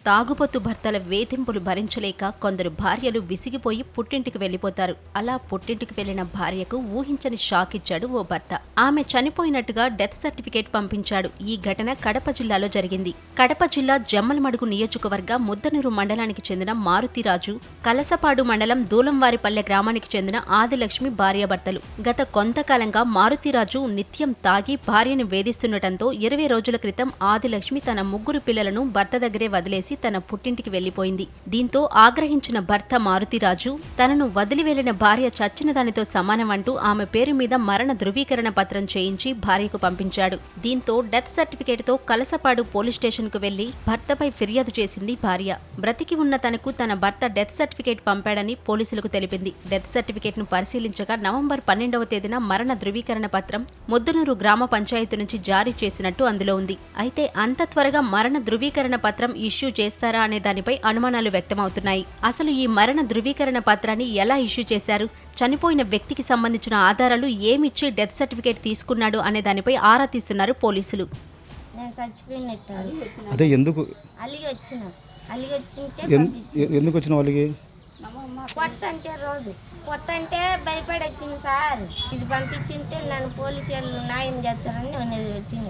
తాగుబోతు భర్తల వేధింపులు భరించలేక కొందరు భార్యలు విసిగిపోయి పుట్టింటికి వెళ్లిపోతారు. అలా పుట్టింటికి వెళ్లిన భార్యకు ఊహించని షాక్ ఇచ్చాడు ఓ భర్త. ఆమె చనిపోయినట్టుగా డెత్ సర్టిఫికేట్ పంపించాడు. ఈ ఘటన కడప జిల్లాలో జరిగింది. కడప జిల్లా జమ్మలమడుగు నియోజకవర్గ ముద్దనూరు మండలానికి చెందిన మారుతిరాజు, కలసపాడు మండలం దూలంవారిపల్లె గ్రామానికి చెందిన ఆదిలక్ష్మి భార్యాభర్తలు. గత కొంతకాలంగా మారుతిరాజు నిత్యం తాగి భార్యను వేధిస్తుండటంతో 20 రోజుల క్రితం ఆదిలక్ష్మి తన 3 పిల్లలను భర్త దగ్గరే వదిలేసి తన పుట్టింటికి వెళ్లిపోయింది. దీంతో ఆగ్రహించిన భర్త మారుతిరాజు తనను వదిలి వెళ్లిన భార్య చచ్చిన దానితో సమానమంటూ ఆమె పేరు మీద మరణ ధృవీకరణ పత్రం చేయించి భార్యకు పంపించాడు. దీంతో డెత్ సర్టిఫికేట్తో కలసపాడు పోలీస్ స్టేషన్కు వెళ్లి భర్తపై ఫిర్యాదు చేసింది భార్య. బ్రతికి ఉన్న తనకు తన భర్త డెత్ సర్టిఫికేట్ పంపాడని పోలీసులకు తెలిపింది. డెత్ సర్టిఫికేట్ ను పరిశీలించగా నవంబర్ 12వ తేదీన మరణ ధృవీకరణ పత్రం ముద్దనూరు గ్రామ పంచాయతీ నుంచి జారీ చేసినట్టు అందులో ఉంది. అయితే అంత త్వరగా మరణ ధృవీకరణ పత్రం ఇష్యూ చేస్తారా అనే దానిపై అనుమానాలు వ్యక్తమవుతున్నాయి. అసలు ఈ మరణ ధృవీకరణ పత్రాన్ని ఎలా ఇష్యూ చేశారు, చనిపోయిన వ్యక్తికి సంబంధించిన ఆధారాలు ఏమిచ్చి డెత్ సర్టిఫికేట్ తీసుకున్నాడు అనే దానిపై ఆరా తీస్తున్నారు పోలీసులు. ఎందుకు వచ్చిన వాళ్ళకి కొత్త అంటే భయపడి వచ్చింది సార్. ఇది పంపించింటే నన్ను పోలీసు వాళ్ళు న్యాయం చేస్తారని వచ్చింది.